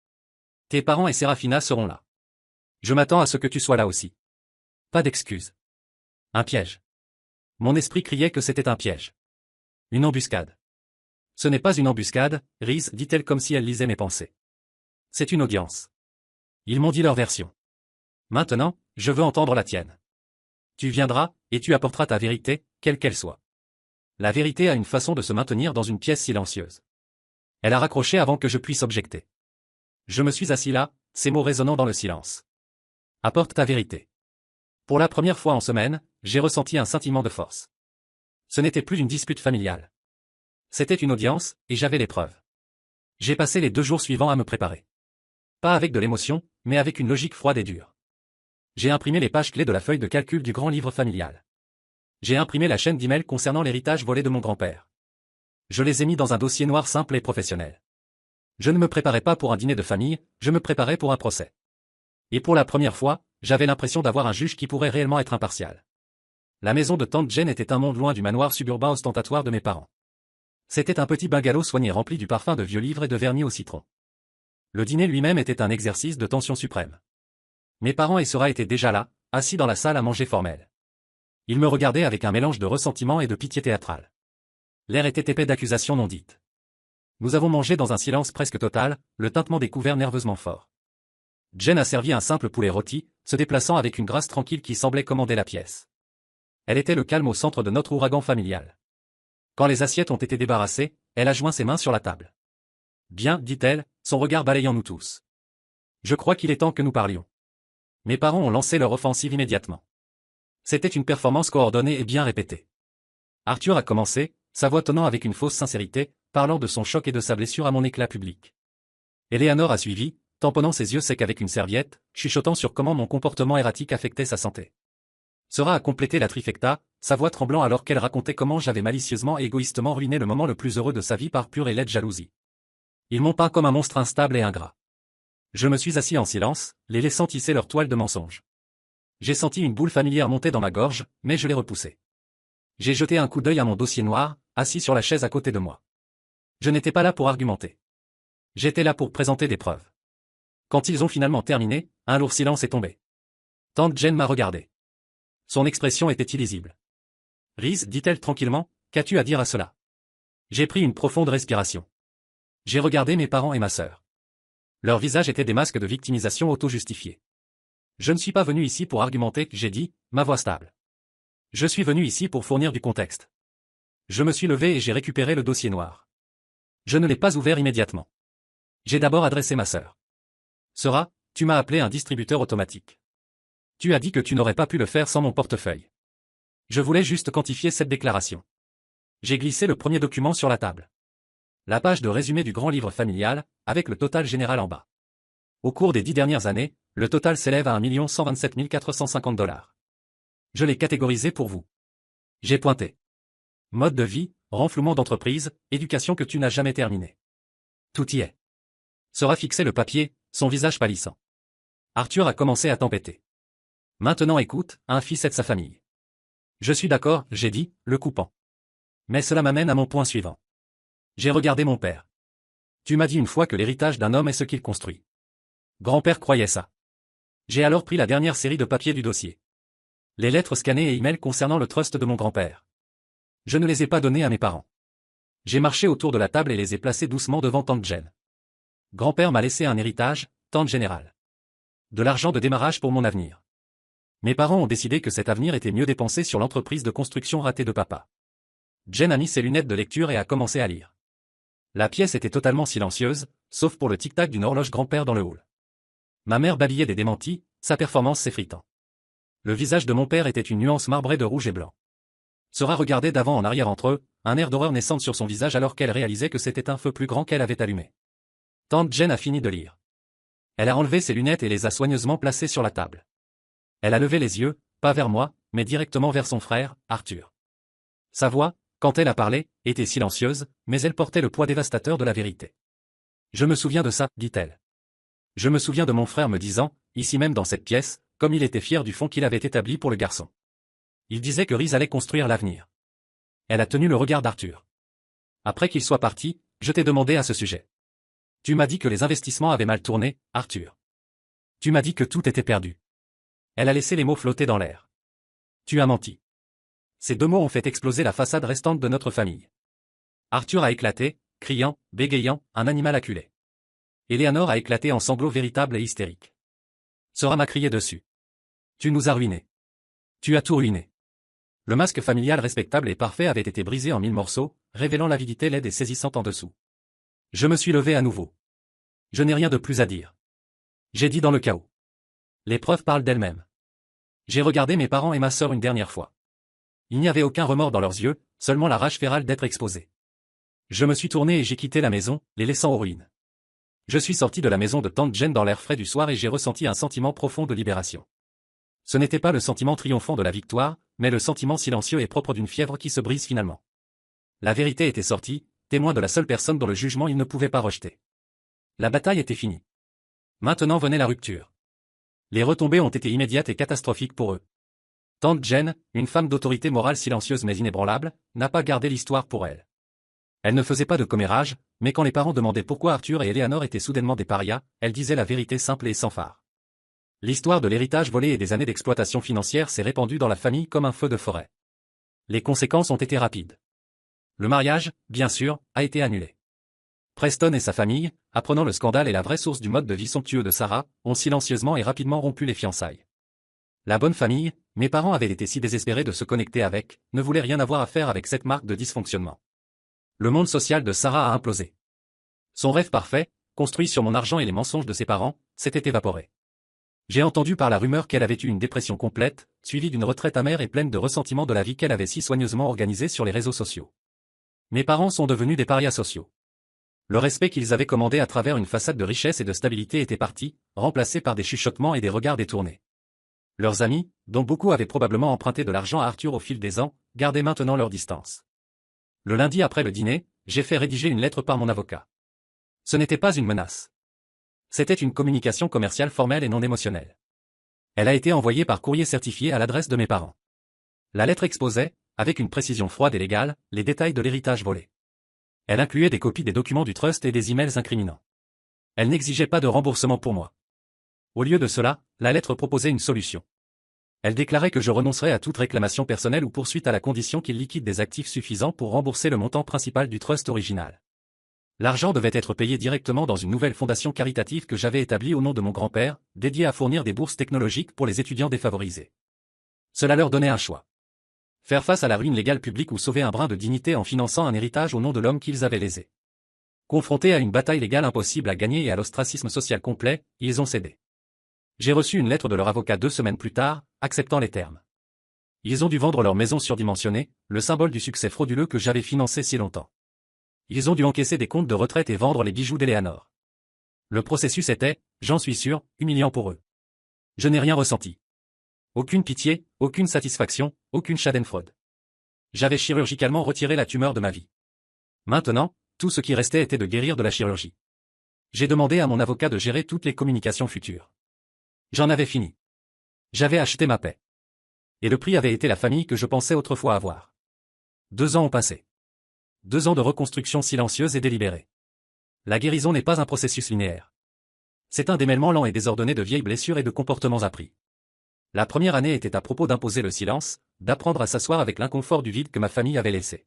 Tes parents et Serafina seront là. Je m'attends à ce que tu sois là aussi. Pas d'excuses. Un piège. Mon esprit criait que c'était un piège. Une embuscade. Ce n'est pas une embuscade, Reese, dit-elle comme si elle lisait mes pensées. C'est une audience. Ils m'ont dit leur version. Maintenant, je veux entendre la tienne. Tu viendras, et tu apporteras ta vérité, quelle qu'elle soit. La vérité a une façon de se maintenir dans une pièce silencieuse. Elle a raccroché avant que je puisse objecter. Je me suis assis là, ces mots résonnant dans le silence. Apporte ta vérité. Pour la première fois en semaine, j'ai ressenti un sentiment de force. Ce n'était plus une dispute familiale. C'était une audience, et j'avais les preuves. J'ai passé les 2 jours suivants à me préparer. Pas avec de l'émotion, mais avec une logique froide et dure. J'ai imprimé les pages clés de la feuille de calcul du grand livre familial. J'ai imprimé la chaîne d'emails concernant l'héritage volé de mon grand-père. Je les ai mis dans un dossier noir simple et professionnel. Je ne me préparais pas pour un dîner de famille, je me préparais pour un procès. Et pour la première fois, j'avais l'impression d'avoir un juge qui pourrait réellement être impartial. La maison de tante Jen était un monde loin du manoir suburbain ostentatoire de mes parents. C'était un petit bungalow soigné rempli du parfum de vieux livres et de vernis au citron. Le dîner lui-même était un exercice de tension suprême. Mes parents et Sora étaient déjà là, assis dans la salle à manger formelle. Ils me regardaient avec un mélange de ressentiment et de pitié théâtrale. L'air était épais d'accusations non dites. Nous avons mangé dans un silence presque total, le tintement des couverts nerveusement fort. Jen a servi un simple poulet rôti, se déplaçant avec une grâce tranquille qui semblait commander la pièce. Elle était le calme au centre de notre ouragan familial. Quand les assiettes ont été débarrassées, elle a joint ses mains sur la table. Bien, dit-elle, son regard balayant nous tous. Je crois qu'il est temps que nous parlions. Mes parents ont lancé leur offensive immédiatement. C'était une performance coordonnée et bien répétée. Arthur a commencé, sa voix tonnant avec une fausse sincérité, parlant de son choc et de sa blessure à mon éclat public. Eleanor a suivi, tamponnant ses yeux secs avec une serviette, chuchotant sur comment mon comportement erratique affectait sa santé. Sera a complété la trifecta, sa voix tremblant alors qu'elle racontait comment j'avais malicieusement et égoïstement ruiné le moment le plus heureux de sa vie par pure et laide jalousie. Ils m'ont peint comme un monstre instable et ingrat. Je me suis assis en silence, les laissant tisser leur toile de mensonges. J'ai senti une boule familière monter dans ma gorge, mais je l'ai repoussée. J'ai jeté un coup d'œil à mon dossier noir, assis sur la chaise à côté de moi. Je n'étais pas là pour argumenter. J'étais là pour présenter des preuves. Quand ils ont finalement terminé, un lourd silence est tombé. Tante Jane m'a regardé. Son expression était illisible. Reese, dit-elle tranquillement, qu'as-tu à dire à cela? J'ai pris une profonde respiration. J'ai regardé mes parents et ma sœur. Leurs visages étaient des masques de victimisation auto-justifiés. Je ne suis pas venu ici pour argumenter, j'ai dit, ma voix stable. Je suis venu ici pour fournir du contexte. Je me suis levé et j'ai récupéré le dossier noir. Je ne l'ai pas ouvert immédiatement. J'ai d'abord adressé ma sœur. Sera, tu m'as appelé un distributeur automatique. Tu as dit que tu n'aurais pas pu le faire sans mon portefeuille. Je voulais juste quantifier cette déclaration. J'ai glissé le premier document sur la table. La page de résumé du grand livre familial, avec le total général en bas. Au cours des 10 dernières années, le total s'élève à 1 127 450 $. Je l'ai catégorisé pour vous. J'ai pointé. Mode de vie, renflouement d'entreprise, éducation que tu n'as jamais terminé. Tout y est. Sera fixé le papier, son visage pâlissant. Arthur a commencé à tempêter. Maintenant écoute, un fils aide sa famille. Je suis d'accord, j'ai dit, le coupant. Mais cela m'amène à mon point suivant. J'ai regardé mon père. Tu m'as dit une fois que l'héritage d'un homme est ce qu'il construit. Grand-père croyait ça. J'ai alors pris la dernière série de papiers du dossier. Les lettres scannées et emails concernant le trust de mon grand-père. Je ne les ai pas donnés à mes parents. J'ai marché autour de la table et les ai placés doucement devant tante Jane. Grand-père m'a laissé un héritage, tante générale. De l'argent de démarrage pour mon avenir. Mes parents ont décidé que cet avenir était mieux dépensé sur l'entreprise de construction ratée de papa. Jane a mis ses lunettes de lecture et a commencé à lire. La pièce était totalement silencieuse, sauf pour le tic-tac d'une horloge grand-père dans le hall. Ma mère babillait des démentis, sa performance s'effritant. Le visage de mon père était une nuance marbrée de rouge et blanc. Sera regardait d'avant en arrière entre eux, un air d'horreur naissante sur son visage alors qu'elle réalisait que c'était un feu plus grand qu'elle avait allumé. Tante Jane a fini de lire. Elle a enlevé ses lunettes et les a soigneusement placées sur la table. Elle a levé les yeux, pas vers moi, mais directement vers son frère, Arthur. Sa voix, quand elle a parlé, était silencieuse, mais elle portait le poids dévastateur de la vérité. Je me souviens de ça, dit-elle. Je me souviens de mon frère me disant, ici même dans cette pièce, comme il était fier du fonds qu'il avait établi pour le garçon. Il disait que Reese allait construire l'avenir. Elle a tenu le regard d'Arthur. Après qu'il soit parti, je t'ai demandé à ce sujet. Tu m'as dit que les investissements avaient mal tourné, Arthur. Tu m'as dit que tout était perdu. Elle a laissé les mots flotter dans l'air. Tu as menti. Ces deux mots ont fait exploser la façade restante de notre famille. Arthur a éclaté, criant, bégayant, un animal acculé. Eleanor a éclaté en sanglots véritables et hystériques. Sora m'a crié dessus. Tu nous as ruinés. Tu as tout ruiné. Le masque familial respectable et parfait avait été brisé en 1000 morceaux, révélant l'avidité laide et saisissante en dessous. Je me suis levé à nouveau. Je n'ai rien de plus à dire. J'ai dit dans le chaos. Les preuves parlent d'elles-mêmes. J'ai regardé mes parents et ma sœur une dernière fois. Il n'y avait aucun remords dans leurs yeux, seulement la rage férale d'être exposé. Je me suis tourné et j'ai quitté la maison, les laissant aux ruines. Je suis sorti de la maison de tante Jane dans l'air frais du soir et j'ai ressenti un sentiment profond de libération. Ce n'était pas le sentiment triomphant de la victoire, mais le sentiment silencieux et propre d'une fièvre qui se brise finalement. La vérité était sortie, témoin de la seule personne dont le jugement il ne pouvait pas rejeter. La bataille était finie. Maintenant venait la rupture. Les retombées ont été immédiates et catastrophiques pour eux. Tante Jane, une femme d'autorité morale silencieuse mais inébranlable, n'a pas gardé l'histoire pour elle. Elle ne faisait pas de commérage, mais quand les parents demandaient pourquoi Arthur et Eleanor étaient soudainement des parias, elle disait la vérité simple et sans phare. L'histoire de l'héritage volé et des années d'exploitation financière s'est répandue dans la famille comme un feu de forêt. Les conséquences ont été rapides. Le mariage, bien sûr, a été annulé. Preston et sa famille, apprenant le scandale et la vraie source du mode de vie somptueux de Sarah, ont silencieusement et rapidement rompu les fiançailles. La bonne famille, mes parents avaient été si désespérés de se connecter avec, ne voulaient rien avoir à faire avec cette marque de dysfonctionnement. Le monde social de Sarah a implosé. Son rêve parfait, construit sur mon argent et les mensonges de ses parents, s'était évaporée. J'ai entendu par la rumeur qu'elle avait eu une dépression complète, suivie d'une retraite amère et pleine de ressentiment de la vie qu'elle avait si soigneusement organisée sur les réseaux sociaux. Mes parents sont devenus des parias sociaux. Le respect qu'ils avaient commandé à travers une façade de richesse et de stabilité était parti, remplacé par des chuchotements et des regards détournés. Leurs amis, dont beaucoup avaient probablement emprunté de l'argent à Arthur au fil des ans, gardaient maintenant leur distance. Le lundi après le dîner, j'ai fait rédiger une lettre par mon avocat. Ce n'était pas une menace. C'était une communication commerciale formelle et non émotionnelle. Elle a été envoyée par courrier certifié à l'adresse de mes parents. La lettre exposait, avec une précision froide et légale, les détails de l'héritage volé. Elle incluait des copies des documents du trust et des emails incriminants. Elle n'exigeait pas de remboursement pour moi. Au lieu de cela, la lettre proposait une solution. Elle déclarait que je renoncerais à toute réclamation personnelle ou poursuite à la condition qu'il liquide des actifs suffisants pour rembourser le montant principal du trust original. L'argent devait être payé directement dans une nouvelle fondation caritative que j'avais établie au nom de mon grand-père, dédiée à fournir des bourses technologiques pour les étudiants défavorisés. Cela leur donnait un choix. Faire face à la ruine légale publique ou sauver un brin de dignité en finançant un héritage au nom de l'homme qu'ils avaient lésé. Confrontés à une bataille légale impossible à gagner et à l'ostracisme social complet, ils ont cédé. J'ai reçu une lettre de leur avocat 2 semaines plus tard, acceptant les termes. Ils ont dû vendre leur maison surdimensionnée, le symbole du succès frauduleux que j'avais financé si longtemps. Ils ont dû encaisser des comptes de retraite et vendre les bijoux d'Eleanor. Le processus était, j'en suis sûr, humiliant pour eux. Je n'ai rien ressenti. Aucune pitié, aucune satisfaction, aucune schadenfreude. J'avais chirurgicalement retiré la tumeur de ma vie. Maintenant, tout ce qui restait était de guérir de la chirurgie. J'ai demandé à mon avocat de gérer toutes les communications futures. J'en avais fini. J'avais acheté ma paix. Et le prix avait été la famille que je pensais autrefois avoir. 2 ans ont passé. 2 ans de reconstruction silencieuse et délibérée. La guérison n'est pas un processus linéaire. C'est un démêlement lent et désordonné de vieilles blessures et de comportements appris. La première année était à propos d'imposer le silence, d'apprendre à s'asseoir avec l'inconfort du vide que ma famille avait laissé.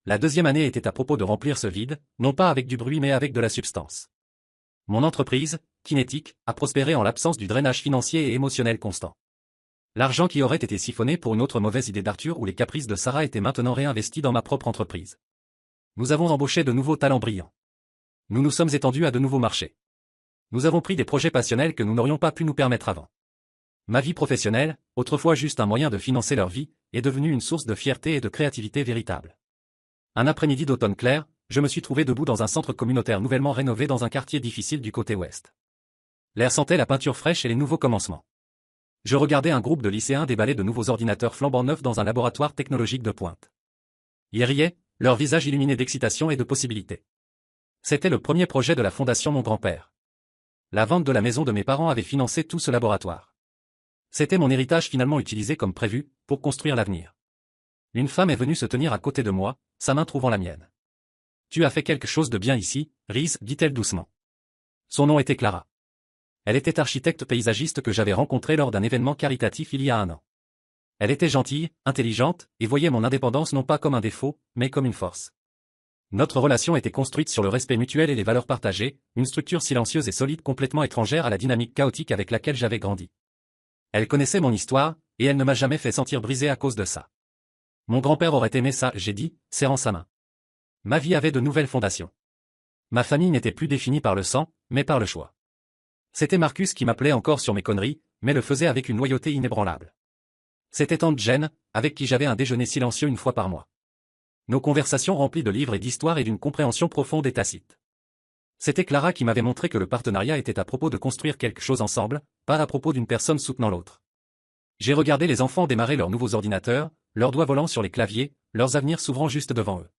La deuxième année était à propos de remplir ce vide, non pas avec du bruit mais avec de la substance. Mon entreprise, Kinétique, a prospéré en l'absence du drainage financier et émotionnel constant. L'argent qui aurait été siphonné pour une autre mauvaise idée d'Arthur ou les caprices de Sarah était maintenant réinvesti dans ma propre entreprise. Nous avons embauché de nouveaux talents brillants. Nous nous sommes étendus à de nouveaux marchés. Nous avons pris des projets passionnels que nous n'aurions pas pu nous permettre avant. Ma vie professionnelle, autrefois juste un moyen de financer leur vie, est devenue une source de fierté et de créativité véritable. Un après-midi d'automne clair, je me suis trouvé debout dans un centre communautaire nouvellement rénové dans un quartier difficile du côté ouest. L'air sentait la peinture fraîche et les nouveaux commencements. Je regardais un groupe de lycéens déballer de nouveaux ordinateurs flambant neufs dans un laboratoire technologique de pointe. Ils riaient, leurs visages illuminés d'excitation et de possibilités. C'était le premier projet de la fondation Mon Grand-Père. La vente de la maison de mes parents avait financé tout ce laboratoire. C'était mon héritage finalement utilisé comme prévu, pour construire l'avenir. Une femme est venue se tenir à côté de moi, sa main trouvant la mienne. « Tu as fait quelque chose de bien ici, Rhys, dit-elle doucement. Son nom était Clara. Elle était architecte paysagiste que j'avais rencontrée lors d'un événement caritatif il y a 1 an. Elle était gentille, intelligente, et voyait mon indépendance non pas comme un défaut, mais comme une force. Notre relation était construite sur le respect mutuel et les valeurs partagées, une structure silencieuse et solide complètement étrangère à la dynamique chaotique avec laquelle j'avais grandi. Elle connaissait mon histoire, et elle ne m'a jamais fait sentir brisé à cause de ça. Mon grand-père aurait aimé ça, j'ai dit, serrant sa main. Ma vie avait de nouvelles fondations. Ma famille n'était plus définie par le sang, mais par le choix. C'était Marcus qui m'appelait encore sur mes conneries, mais le faisait avec une loyauté inébranlable. C'était tante Jen, avec qui j'avais un déjeuner silencieux une fois par mois. Nos conversations remplies de livres et d'histoires et d'une compréhension profonde et tacite. C'était Clara qui m'avait montré que le partenariat était à propos de construire quelque chose ensemble, pas à propos d'une personne soutenant l'autre. J'ai regardé les enfants démarrer leurs nouveaux ordinateurs, leurs doigts volant sur les claviers, leurs avenirs s'ouvrant juste devant eux.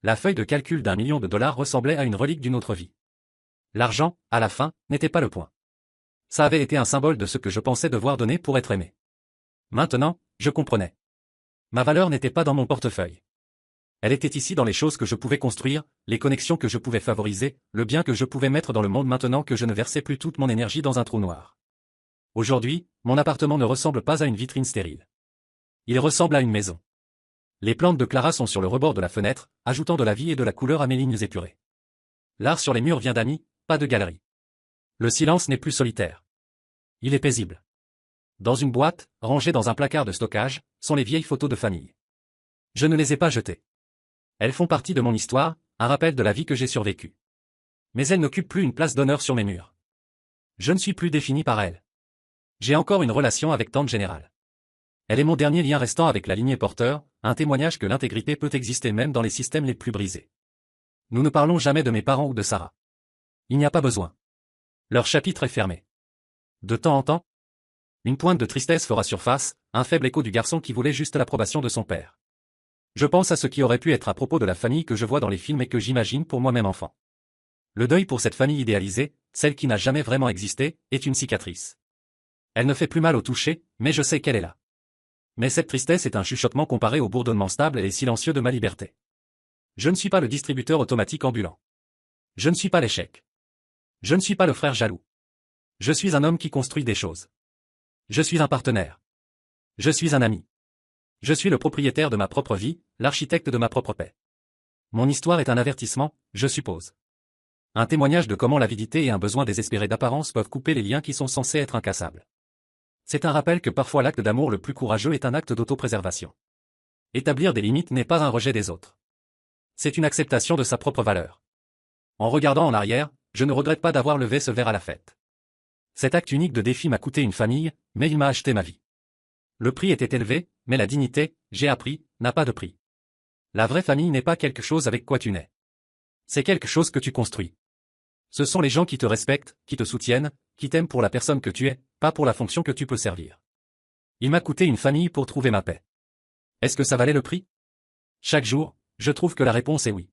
La feuille de calcul d'1 million de dollars ressemblait à une relique d'une autre vie. L'argent, à la fin, n'était pas le point. Ça avait été un symbole de ce que je pensais devoir donner pour être aimé. Maintenant, je comprenais. Ma valeur n'était pas dans mon portefeuille. Elle était ici dans les choses que je pouvais construire, les connexions que je pouvais favoriser, le bien que je pouvais mettre dans le monde maintenant que je ne versais plus toute mon énergie dans un trou noir. Aujourd'hui, mon appartement ne ressemble pas à une vitrine stérile. Il ressemble à une maison. Les plantes de Clara sont sur le rebord de la fenêtre, ajoutant de la vie et de la couleur à mes lignes épurées. L'art sur les murs vient d'amis, pas de galerie. Le silence n'est plus solitaire. Il est paisible. Dans une boîte, rangée dans un placard de stockage, sont les vieilles photos de famille. Je ne les ai pas jetées. Elles font partie de mon histoire, un rappel de la vie que j'ai survécue. Mais elles n'occupent plus une place d'honneur sur mes murs. Je ne suis plus défini par elle. J'ai encore une relation avec Tante Générale. Elle est mon dernier lien restant avec la lignée porteur, un témoignage que l'intégrité peut exister même dans les systèmes les plus brisés. Nous ne parlons jamais de mes parents ou de Sarah. Il n'y a pas besoin. Leur chapitre est fermé. De temps en temps, une pointe de tristesse fera surface, un faible écho du garçon qui voulait juste l'approbation de son père. Je pense à ce qui aurait pu être à propos de la famille que je vois dans les films et que j'imagine pour moi-même enfant. Le deuil pour cette famille idéalisée, celle qui n'a jamais vraiment existé, est une cicatrice. Elle ne fait plus mal au toucher, mais je sais qu'elle est là. Mais cette tristesse est un chuchotement comparé au bourdonnement stable et silencieux de ma liberté. Je ne suis pas le distributeur automatique ambulant. Je ne suis pas l'échec. Je ne suis pas le frère jaloux. Je suis un homme qui construit des choses. Je suis un partenaire. Je suis un ami. Je suis le propriétaire de ma propre vie, l'architecte de ma propre paix. Mon histoire est un avertissement, je suppose. Un témoignage de comment l'avidité et un besoin désespéré d'apparence peuvent couper les liens qui sont censés être incassables. C'est un rappel que parfois l'acte d'amour le plus courageux est un acte d'autopréservation. Établir des limites n'est pas un rejet des autres. C'est une acceptation de sa propre valeur. En regardant en arrière, je ne regrette pas d'avoir levé ce verre à la fête. Cet acte unique de défi m'a coûté une famille, mais il m'a acheté ma vie. Le prix était élevé, mais la dignité, j'ai appris, n'a pas de prix. La vraie famille n'est pas quelque chose avec quoi tu nais. C'est quelque chose que tu construis. Ce sont les gens qui te respectent, qui te soutiennent, qui t'aiment pour la personne que tu es, pas pour la fonction que tu peux servir. Il m'a coûté une famille pour trouver ma paix. Est-ce que ça valait le prix? Chaque jour, je trouve que la réponse est oui.